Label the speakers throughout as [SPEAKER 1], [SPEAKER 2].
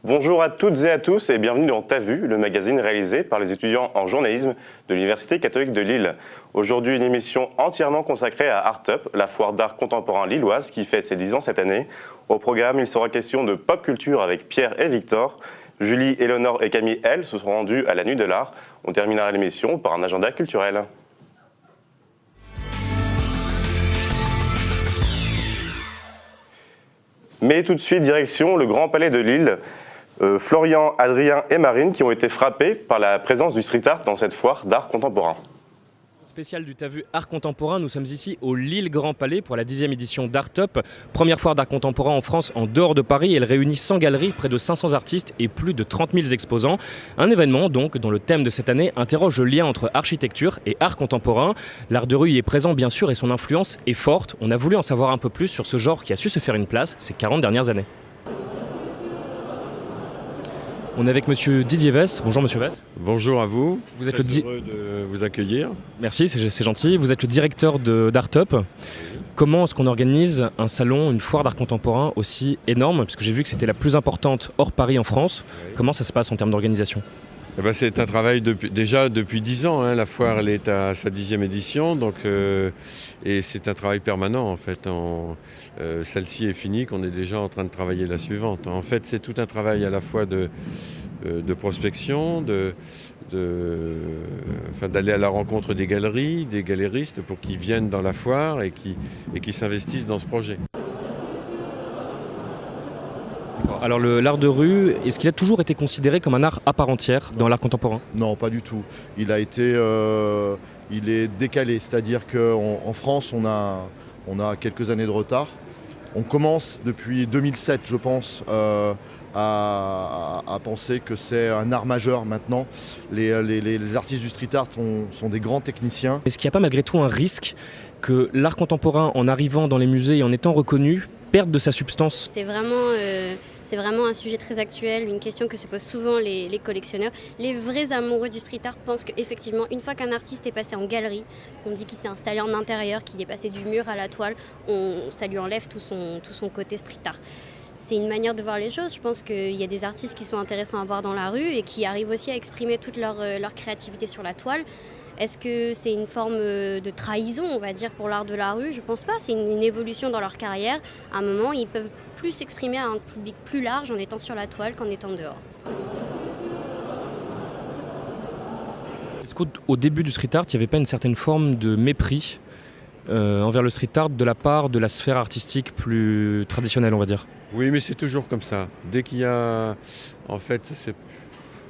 [SPEAKER 1] Bonjour à toutes et à tous et bienvenue dans T'as vu, le magazine réalisé par les étudiants en journalisme de l'Université catholique de Lille. Aujourd'hui, une émission entièrement consacrée à Art Up, la foire d'art contemporain lilloise qui fait ses 10 ans cette année. Au programme, il sera question de pop culture avec Pierre et Victor. Julie, Éléonore et Camille, elles, se sont rendues à la Nuit de l'Art. On terminera l'émission par un agenda culturel. Mais tout de suite, direction le Grand Palais de Lille. Florian, Adrien et Marine qui ont été frappés par la présence du street art dans cette foire d'art contemporain.
[SPEAKER 2] Spécial du T'as vu art contemporain, nous sommes ici au Lille Grand Palais pour la 10e édition d'Art Up. Première foire d'art contemporain en France en dehors de Paris. Elle réunit 100 galeries, près de 500 artistes et plus de 30 000 exposants. Un événement donc dont le thème de cette année interroge le lien entre architecture et art contemporain. L'art de rue y est présent bien sûr et son influence est forte. On a voulu en savoir un peu plus sur ce genre qui a su se faire une place ces 40 dernières années. On est avec monsieur Didier Vess. Bonjour monsieur Vess.
[SPEAKER 3] Bonjour à vous.
[SPEAKER 2] Vous êtes
[SPEAKER 3] très heureux de vous accueillir.
[SPEAKER 2] Merci, c'est gentil. Vous êtes le directeur d'Art Up. Comment est-ce qu'on organise un salon, une foire d'art contemporain aussi énorme? Parce que j'ai vu que c'était la plus importante hors Paris en France. Oui. Comment ça se passe en termes d'organisation?
[SPEAKER 3] C'est un travail déjà depuis 10 ans. La foire elle est à sa 10e édition. Et c'est un travail permanent en fait. Celle-ci est finie, qu'on est déjà en train de travailler la suivante. En fait, c'est tout un travail à la fois de prospection, d'aller à la rencontre des galeries, des galéristes pour qu'ils viennent dans la foire et qui s'investissent dans ce projet.
[SPEAKER 2] Alors l'art de rue, est-ce qu'il a toujours été considéré comme un art à part entière dans l'art contemporain?
[SPEAKER 4] Non, pas du tout. Il est décalé, c'est-à-dire qu'en France, on a quelques années de retard. On commence depuis 2007, je pense, à penser que c'est un art majeur maintenant. Les artistes du street art sont des grands techniciens.
[SPEAKER 2] Est-ce qu'il n'y a pas malgré tout un risque que l'art contemporain, en arrivant dans les musées et en étant reconnu, perde de sa substance?
[SPEAKER 5] C'est vraiment un sujet très actuel, une question que se posent souvent les collectionneurs. Les vrais amoureux du street art pensent qu'effectivement, une fois qu'un artiste est passé en galerie, qu'on dit qu'il s'est installé en intérieur, qu'il est passé du mur à la toile, ça lui enlève tout son côté street art. C'est une manière de voir les choses. Je pense qu'il y a des artistes qui sont intéressants à voir dans la rue et qui arrivent aussi à exprimer toute leur créativité sur la toile. Est-ce que c'est une forme de trahison, on va dire, pour l'art de la rue? Je pense pas. C'est une évolution dans leur carrière. À un moment, ils peuvent plus s'exprimer à un public plus large en étant sur la toile qu'en étant dehors.
[SPEAKER 2] Est-ce qu'au début du street art, il n'y avait pas une certaine forme de mépris envers le street art de la part de la sphère artistique plus traditionnelle, on va dire?
[SPEAKER 3] Oui, mais c'est toujours comme ça. Dès qu'il y a... En fait,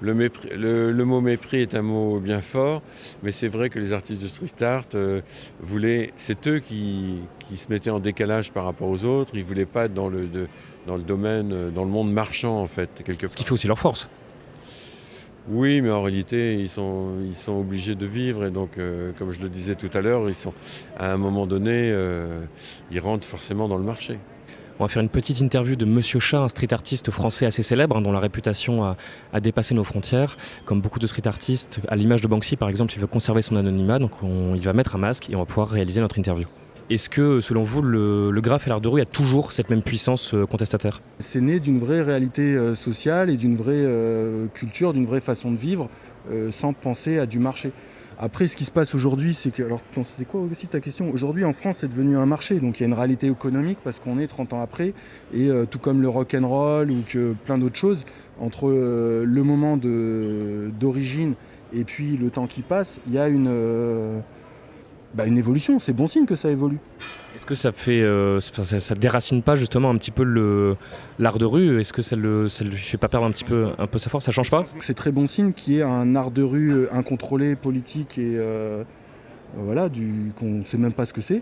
[SPEAKER 3] le mot mépris est un mot bien fort, mais c'est vrai que les artistes de street art c'est eux qui se mettaient en décalage par rapport aux autres. Ils ne voulaient pas être dans le domaine, dans le monde marchand en fait.
[SPEAKER 2] Ce qui fait aussi leur force.
[SPEAKER 3] Oui, mais en réalité, ils sont obligés de vivre et donc, comme je le disais tout à l'heure, à un moment donné, ils rentrent forcément dans le marché.
[SPEAKER 2] On va faire une petite interview de Monsieur Chat, un street artiste français assez célèbre, dont la réputation a dépassé nos frontières. Comme beaucoup de street artistes, à l'image de Banksy par exemple, il veut conserver son anonymat, donc il va mettre un masque et on va pouvoir réaliser notre interview. Est-ce que, selon vous, le graphe et l'art de rue a toujours cette même puissance contestataire?
[SPEAKER 6] C'est né d'une vraie réalité sociale et d'une vraie culture, d'une vraie façon de vivre, sans penser à du marché. Après, ce qui se passe aujourd'hui, c'est que... Alors, c'est quoi aussi ta question? Aujourd'hui, en France, c'est devenu un marché. Donc, il y a une réalité économique parce qu'on est 30 ans après. Et tout comme le rock'n'roll ou que plein d'autres choses, entre le moment d'origine et puis le temps qui passe, il y a une évolution. C'est bon signe que ça évolue.
[SPEAKER 2] Est-ce que ça déracine pas justement un petit peu l'art de rue? Est-ce que ça lui fait pas perdre un peu sa force? Ça change pas?
[SPEAKER 6] C'est très bon signe qu'il y ait un art de rue incontrôlé, politique et qu'on ne sait même pas ce que c'est.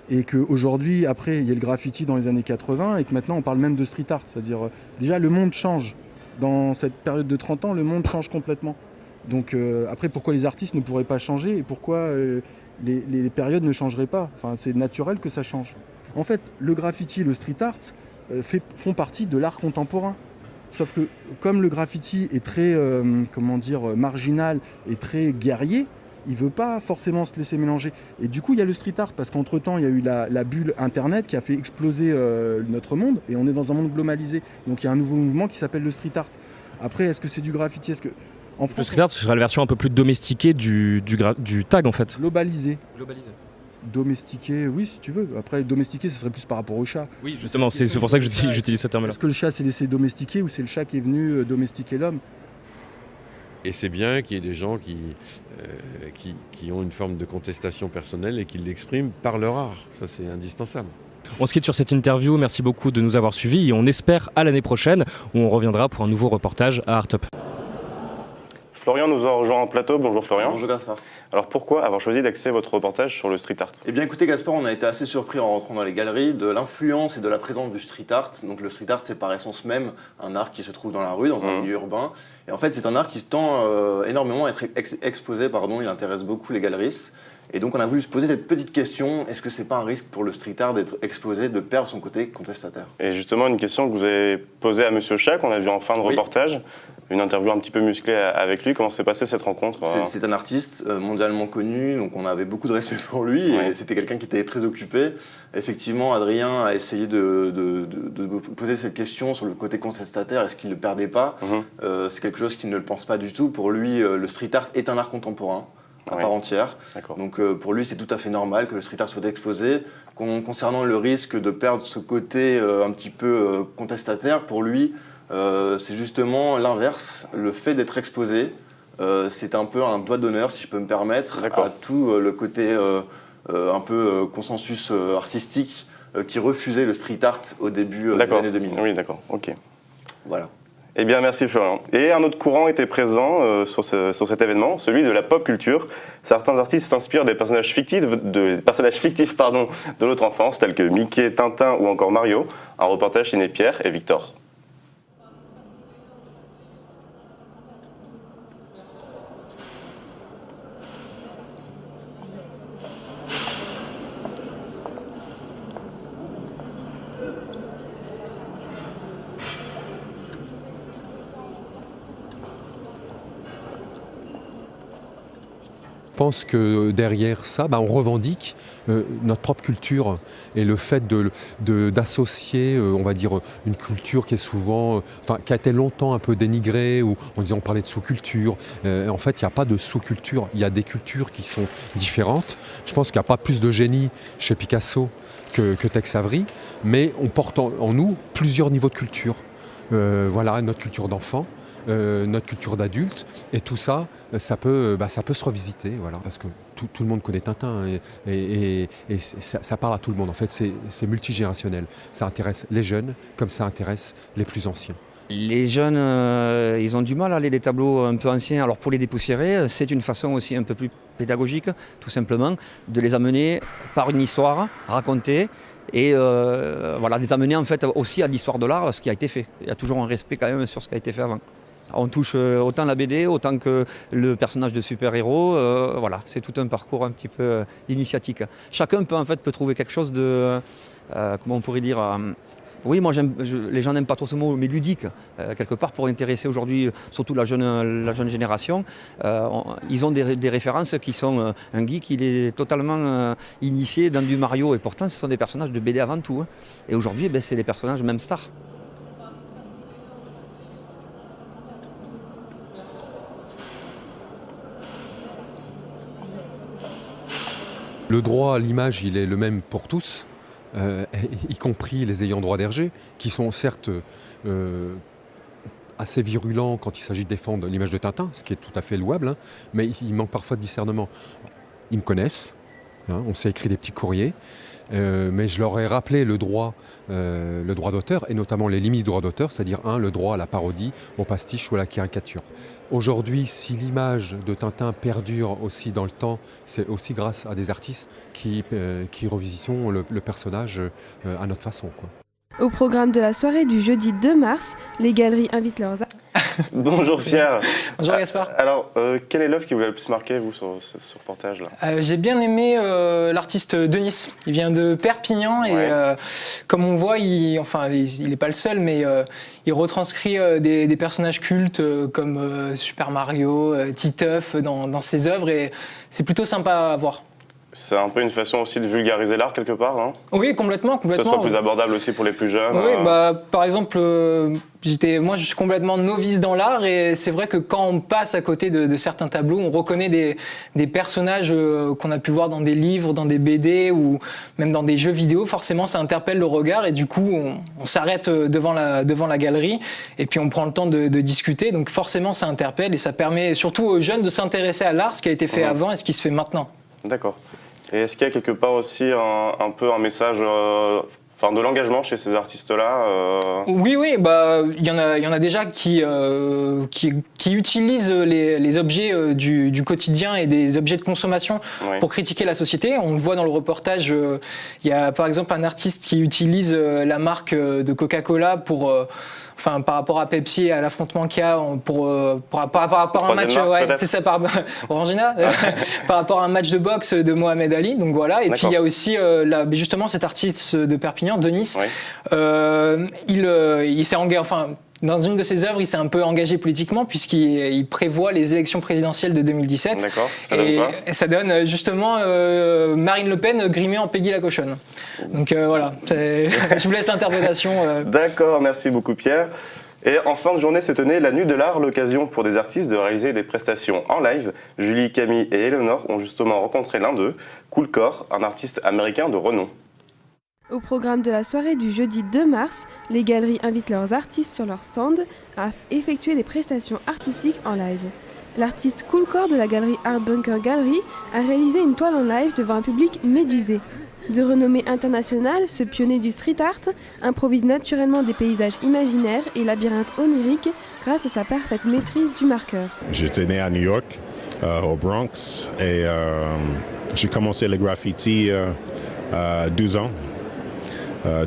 [SPEAKER 6] Et qu'aujourd'hui, après, il y a le graffiti dans les années 80 et que maintenant on parle même de street art. C'est-à-dire, déjà, le monde change. Dans cette période de 30 ans, le monde change complètement. Donc après, pourquoi les artistes ne pourraient pas changer et pourquoi les périodes ne changeraient pas? Enfin, c'est naturel que ça change. En fait, le graffiti, le street art font partie de l'art contemporain. Sauf que comme le graffiti est très marginal et très guerrier, il veut pas forcément se laisser mélanger. Et du coup, il y a le street art, parce qu'entre-temps, il y a eu la bulle Internet qui a fait exploser notre monde, et on est dans un monde globalisé. Donc il y a un nouveau mouvement qui s'appelle le street art. Après, est-ce que c'est du graffiti? En France,
[SPEAKER 2] Le street art, ce serait la version un peu plus domestiquée du tag en fait.
[SPEAKER 6] globalisé. Domestiqué, oui, si tu veux. Après, domestiqué, ce serait plus par rapport au chat.
[SPEAKER 2] Oui, justement, c'est pour ça que j'utilise ce terme-là.
[SPEAKER 6] Est-ce que le chat s'est laissé domestiquer ou c'est le chat qui est venu domestiquer l'homme?
[SPEAKER 3] Et c'est bien qu'il y ait des gens qui ont une forme de contestation personnelle et qui l'expriment par leur art. Ça, c'est indispensable.
[SPEAKER 2] On se quitte sur cette interview. Merci beaucoup de nous avoir suivis et on espère à l'année prochaine où on reviendra pour un nouveau reportage à Art Up.
[SPEAKER 1] Florian nous a rejoint en plateau. Bonjour Florian.
[SPEAKER 7] Bonjour Gaspard.
[SPEAKER 1] Alors pourquoi avoir choisi d'axer votre reportage sur le street art?
[SPEAKER 7] Eh bien écoutez Gaspard, on a été assez surpris en rentrant dans les galeries de l'influence et de la présence du street art. Donc le street art, c'est par essence même un art qui se trouve dans la rue, dans un milieu urbain. Et en fait c'est un art qui tend énormément à être exposé, il intéresse beaucoup les galeristes. Et donc on a voulu se poser cette petite question, est-ce que c'est pas un risque pour le street art d'être exposé, de perdre son côté contestataire?
[SPEAKER 1] Et justement une question que vous avez posée à Monsieur Chat, qu'on a vu en fin de reportage. Une interview un petit peu musclée avec lui. Comment s'est passée cette rencontre?
[SPEAKER 7] C'est un artiste mondialement connu, donc on avait beaucoup de respect pour lui, et c'était quelqu'un qui était très occupé. Effectivement, Adrien a essayé de poser cette question sur le côté contestataire, est-ce qu'il ne le perdait pas? C'est quelque chose qu'il ne le pense pas du tout. Pour lui, le street art est un art contemporain à part entière. Donc pour lui, c'est tout à fait normal que le street art soit exposé. Concernant le risque de perdre ce côté un petit peu contestataire, pour lui, c'est justement l'inverse. Le fait d'être exposé, c'est un peu un doigt d'honneur, si je peux me permettre, à tout le côté un peu consensus artistique qui refusait le street art au début des années 2000.
[SPEAKER 1] Oui, d'accord, ok.
[SPEAKER 7] Voilà.
[SPEAKER 1] Eh bien, merci Florian. Et un autre courant était présent sur cet événement, celui de la pop culture. Certains artistes s'inspirent des personnages fictifs, de notre enfance, tels que Mickey, Tintin ou encore Mario. Un reportage signé Pierre et Victor.
[SPEAKER 8] Je pense que derrière ça, on revendique notre propre culture et le fait d'associer, on va dire, une culture qui est souvent, qui a été longtemps un peu dénigrée, ou on parlait de sous-culture. En fait, il n'y a pas de sous-culture, il y a des cultures qui sont différentes. Je pense qu'il n'y a pas plus de génie chez Picasso que Tex Avery, mais on porte en nous plusieurs niveaux de culture. Voilà, notre culture d'enfant, notre culture d'adulte, et tout ça, ça peut se revisiter, voilà, parce que tout le monde connaît Tintin, et ça parle à tout le monde. En fait, c'est multigénérationnel. Ça intéresse les jeunes comme ça intéresse les plus anciens.
[SPEAKER 9] Les jeunes, ils ont du mal à aller des tableaux un peu anciens. Alors pour les dépoussiérer, c'est une façon aussi un peu plus pédagogique, tout simplement, de les amener par une histoire racontée, et les amener en fait aussi à l'histoire de l'art, ce qui a été fait. Il y a toujours un respect quand même sur ce qui a été fait avant. On touche autant la BD, autant que le personnage de super-héros. C'est tout un parcours un petit peu initiatique. Chacun peut trouver quelque chose de, comment on pourrait dire, oui, moi les gens n'aiment pas trop ce mot, mais ludique, quelque part, pour intéresser aujourd'hui surtout la jeune génération. Ils ont des références qui sont un geek, il est totalement initié dans du Mario, et pourtant ce sont des personnages de BD avant tout. Et aujourd'hui, c'est des personnages même stars.
[SPEAKER 8] Le droit à l'image, il est le même pour tous, y compris les ayants droit d'Hergé, qui sont certes assez virulents quand il s'agit de défendre l'image de Tintin, ce qui est tout à fait louable, mais il manque parfois de discernement. Ils me connaissent, on s'est écrit des petits courriers, mais je leur ai rappelé le droit d'auteur, et notamment les limites du droit d'auteur, c'est-à-dire le droit à la parodie, au pastiche ou à la caricature. Aujourd'hui, si l'image de Tintin perdure aussi dans le temps, c'est aussi grâce à des artistes qui revisitons le personnage à notre façon, quoi.
[SPEAKER 10] Au programme de la soirée du jeudi 2 mars, les galeries invitent leurs
[SPEAKER 1] Bonjour Pierre.
[SPEAKER 10] Bonjour Gaspard.
[SPEAKER 1] Alors, quelle est l'œuvre qui vous a le plus marqué, vous, sur ce reportage-là?
[SPEAKER 10] J'ai bien aimé l'artiste Denis. Il vient de Perpignan et comme on voit, il n'est pas le seul, mais il retranscrit des personnages cultes comme Super Mario, Titeuf dans ses œuvres et c'est plutôt sympa à voir.
[SPEAKER 1] C'est un peu une façon aussi de vulgariser l'art quelque part, non?
[SPEAKER 10] Oui, complètement.
[SPEAKER 1] Que ce soit plus abordable aussi pour les plus jeunes.
[SPEAKER 10] Oui, par exemple, moi je suis complètement novice dans l'art et c'est vrai que quand on passe à côté de certains tableaux, on reconnaît des personnages qu'on a pu voir dans des livres, dans des BD ou même dans des jeux vidéo. Forcément, ça interpelle le regard et du coup, on s'arrête devant la galerie et puis on prend le temps de discuter. Donc forcément, ça interpelle et ça permet surtout aux jeunes de s'intéresser à l'art, ce qui a été fait avant et ce qui se fait maintenant.
[SPEAKER 1] D'accord. Et est-ce qu'il y a quelque part aussi un peu un message de l'engagement chez ces artistes-là
[SPEAKER 10] Oui, il y en a déjà qui utilisent les objets du quotidien et des objets de consommation pour critiquer la société. On le voit dans le reportage, il y a par exemple un artiste qui utilise la marque de Coca-Cola par rapport à Pepsi et à l'affrontement qu'il y a par rapport à un match, c'est ça, Orangina, par rapport à un match de boxe de Mohamed Ali. Donc voilà. Et puis il y a aussi justement cet artiste de Perpignan, Denis. Il s'est engagé. Dans une de ses œuvres, il s'est un peu engagé politiquement puisqu'il prévoit les élections présidentielles de 2017.
[SPEAKER 1] D'accord. Ça donne quoi ?
[SPEAKER 10] Et ça donne justement Marine Le Pen grimée en Peggy la cochonne. Donc voilà, je vous laisse l'interprétation.
[SPEAKER 1] D'accord, merci beaucoup Pierre. Et en fin de journée se tenait la Nuit de l'Art, l'occasion pour des artistes de réaliser des prestations en live. Julie, Camille et Eleanor ont justement rencontré l'un d'eux, Coolcore, un artiste américain de renom.
[SPEAKER 11] Au programme de la soirée du jeudi 2 mars, les galeries invitent leurs artistes sur leur stand à effectuer des prestations artistiques en live. L'artiste Coolcore de la galerie Art Bunker Gallery a réalisé une toile en live devant un public médusé. De renommée internationale, ce pionnier du street art improvise naturellement des paysages imaginaires et labyrinthes oniriques grâce à sa parfaite maîtrise du marqueur.
[SPEAKER 12] J'étais né à New York, au Bronx, et j'ai commencé le graffiti à 12 ans.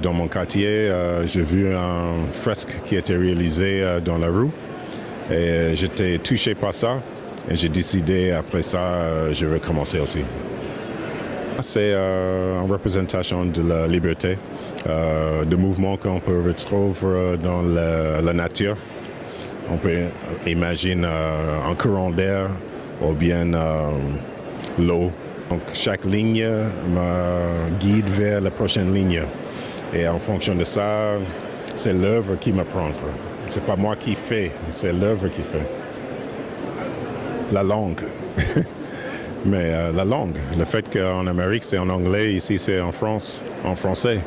[SPEAKER 12] Dans mon quartier, j'ai vu un fresque qui a été réalisé dans la rue et j'étais touché par ça et j'ai décidé après ça, je vais commencer aussi. C'est une représentation de la liberté, de mouvements qu'on peut retrouver dans la nature. On peut imaginer un courant d'air ou bien l'eau. Donc chaque ligne me guide vers la prochaine ligne. Et en fonction de ça, c'est l'œuvre qui me prend. C'est pas moi qui fais, c'est l'œuvre qui fait. La langue. Mais la langue, le fait qu'en Amérique c'est en anglais, ici c'est en France, en français.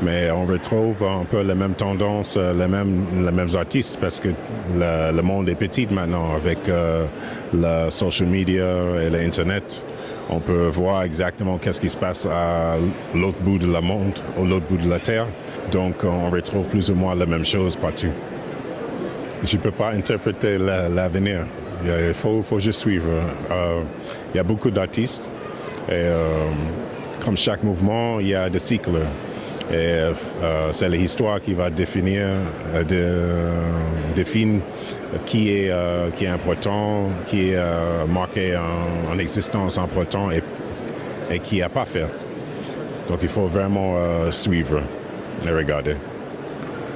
[SPEAKER 12] Mais on retrouve un peu les mêmes tendances, les mêmes artistes parce que le monde est petit maintenant avec le social media et l'Internet. On peut voir exactement qu'est-ce qui se passe à l'autre bout de le monde, à l'autre bout de la Terre. Donc, on retrouve plus ou moins la même chose partout. Je ne peux pas interpréter l'avenir. Il faut juste suivre. Il y a beaucoup d'artistes. Et comme chaque mouvement, il y a des cycles. Et c'est l'histoire qui va définir qui est important, qui est marqué en existence important et qui n'a pas fait. Donc il faut vraiment suivre et regarder.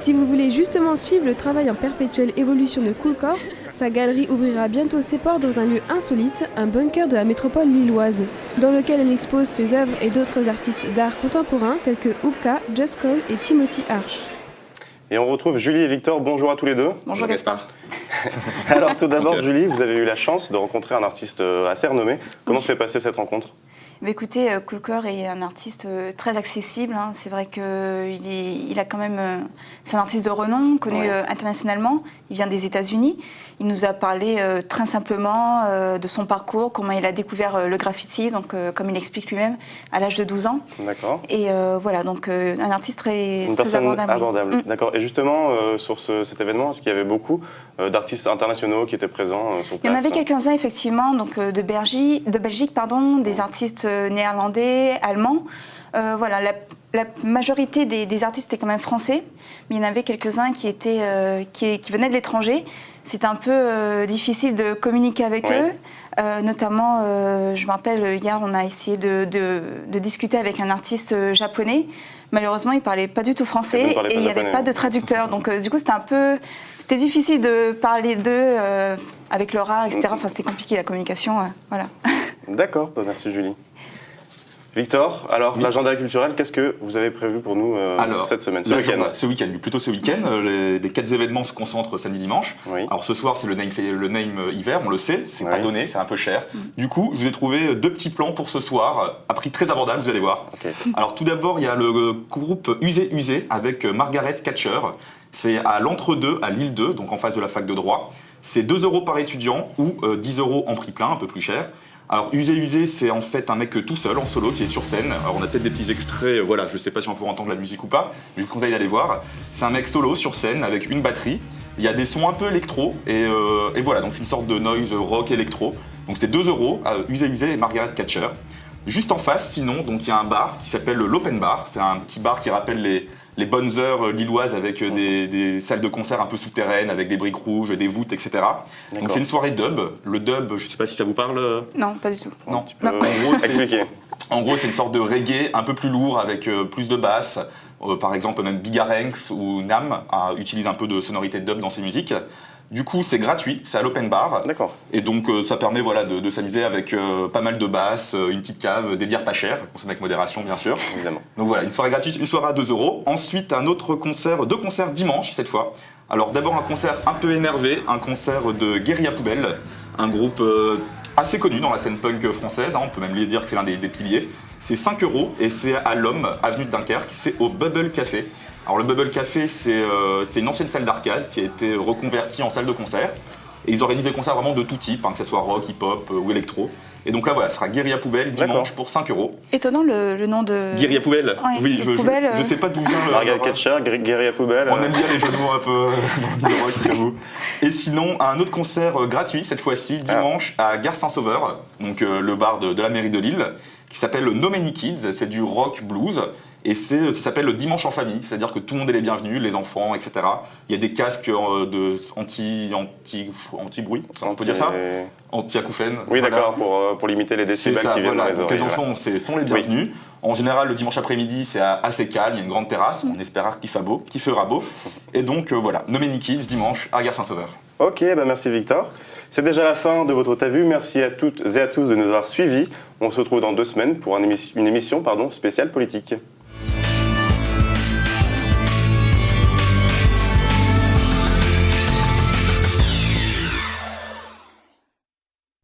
[SPEAKER 11] Si vous voulez justement suivre le travail en perpétuelle évolution de Coolcore, sa galerie ouvrira bientôt ses portes dans un lieu insolite, un bunker de la métropole lilloise, dans lequel elle expose ses œuvres et d'autres artistes d'art contemporain tels que Oupka, Just Cole et Timothy Arch.
[SPEAKER 1] Et on retrouve Julie et Victor. Bonjour à tous les deux.
[SPEAKER 13] Bonjour Gaspard.
[SPEAKER 1] Alors tout d'abord, Julie, vous avez eu la chance de rencontrer un artiste assez renommé. Comment s'est passée cette rencontre ?
[SPEAKER 13] Écoutez, Coolcore est un artiste très accessible. C'est vrai qu'il a quand même. C'est un artiste de renom, connu internationalement. Il vient des États-Unis. Il nous a parlé très simplement de son parcours, comment il a découvert le graffiti, donc comme il explique lui-même, à l'âge de 12 ans.
[SPEAKER 1] D'accord.
[SPEAKER 13] Et voilà, donc un artiste très
[SPEAKER 1] abordable.
[SPEAKER 13] abordable.
[SPEAKER 1] D'accord. Et justement, sur cet événement, est-ce qu'il y avait beaucoup d'artistes internationaux qui étaient présents sur place?
[SPEAKER 13] Il y en avait quelques-uns effectivement, donc de Belgique, des artistes néerlandais, allemands. Voilà, la majorité des artistes étaient quand même français, mais il y en avait quelques-uns qui venaient de l'étranger. C'était un peu difficile de communiquer avec eux. Notamment, je me rappelle, hier, on a essayé de discuter avec un artiste japonais. Malheureusement, il ne parlait pas du tout français et il n'y avait pas de traducteur. Donc, du coup, c'était difficile de parler d'eux avec leur art, etc. Enfin, c'était compliqué, la communication. Voilà.
[SPEAKER 1] D'accord, merci Julie. Victor, alors l'agenda culturel, qu'est-ce que vous avez prévu pour nous cette semaine, ce week-end?
[SPEAKER 14] Plutôt ce week-end. Les 4 événements se concentrent samedi-dimanche. Oui. Alors ce soir, c'est le Name hiver, on le sait, c'est pas donné, c'est un peu cher. Du coup, je vous ai trouvé 2 petits plans pour ce soir, à prix très abordable, vous allez voir. Okay. Alors tout d'abord, il y a le groupe Usé avec Margaret Catcher. C'est à l'Entre-deux, à Lille 2, donc en face de la fac de droit. C'est 2 € par étudiant ou 10 € en prix plein, un peu plus cher. Alors Usé, c'est en fait un mec tout seul, en solo, qui est sur scène. Alors on a peut-être des petits extraits, voilà, je sais pas si on pourra entendre la musique ou pas, mais je vous conseille d'aller voir. C'est un mec solo sur scène avec une batterie. Il y a des sons un peu électro, et voilà, donc c'est une sorte de noise rock électro. Donc c'est 2 € à Usé et Margaret Catcher. Juste en face, sinon, donc il y a un bar qui s'appelle l'Open Bar. C'est un petit bar qui rappelle les bonnes heures lilloises avec des salles de concert un peu souterraines, avec des briques rouges, des voûtes, etc. Donc c'est une soirée dub. Le dub, je sais pas si ça vous parle.
[SPEAKER 13] Non, pas du tout.
[SPEAKER 14] Non.
[SPEAKER 1] En
[SPEAKER 14] gros, c'est une sorte de reggae un peu plus lourd avec plus de basse. Par exemple, même Bigarenx ou Nam utilisent un peu de sonorité de dub dans ses musiques. Du coup, c'est gratuit, c'est à l'open bar.
[SPEAKER 1] D'accord.
[SPEAKER 14] Et donc, ça permet de s'amuser avec pas mal de basses, une petite cave, des bières pas chères, consommer avec modération, bien sûr.
[SPEAKER 1] Évidemment.
[SPEAKER 14] Donc voilà, une soirée gratuite, une soirée à 2 €. Ensuite, un autre concert, 2 concerts dimanche, cette fois. Alors, d'abord, un concert un peu énervé, un concert de Guérilla Poubelle, un groupe assez connu dans la scène punk française, on peut même lui dire que c'est l'un des piliers. C'est 5 € et c'est à l'Homme, avenue de Dunkerque, c'est au Bubble Café. Alors le Bubble Café, c'est une ancienne salle d'arcade qui a été reconvertie en salle de concert. Et ils organisent des concerts vraiment de tout type, que ce soit rock, hip-hop ou électro. Et donc là, voilà, ce sera Guérilla Poubelle dimanche pour 5 €.
[SPEAKER 13] Étonnant le nom de...
[SPEAKER 14] Guérilla Poubelle.
[SPEAKER 13] Ouais,
[SPEAKER 14] oui, je sais pas d'où vient le...
[SPEAKER 1] Margaret Catcher, Guérilla Poubelle.
[SPEAKER 14] On aime bien les jeux de mots un peu dans le rock, j'avoue. Et sinon, un autre concert gratuit, cette fois-ci, dimanche à Gare Saint-Sauveur, donc le bar de la mairie de Lille, qui s'appelle No Many Kids, c'est du rock blues. Et ça s'appelle le dimanche en famille, c'est-à-dire que tout le monde est les bienvenus, les enfants, etc. Il y a des casques anti-bruit, on peut dire ça, anti-acouphènes.
[SPEAKER 1] Oui, voilà. D'accord, pour limiter les décibels qui viennent dans les oreilles.
[SPEAKER 14] Les enfants sont les bienvenus. Oui. En général, le dimanche après-midi, c'est assez calme, il y a une grande terrasse, on espère qu'il fera beau. Et donc voilà, No Many Kids, dimanche, à Gare Saint-Sauveur.
[SPEAKER 1] Ok, merci Victor. C'est déjà la fin de votre T'as vu. Merci à toutes et à tous de nous avoir suivis. On se retrouve dans 2 semaines pour une émission spéciale politique.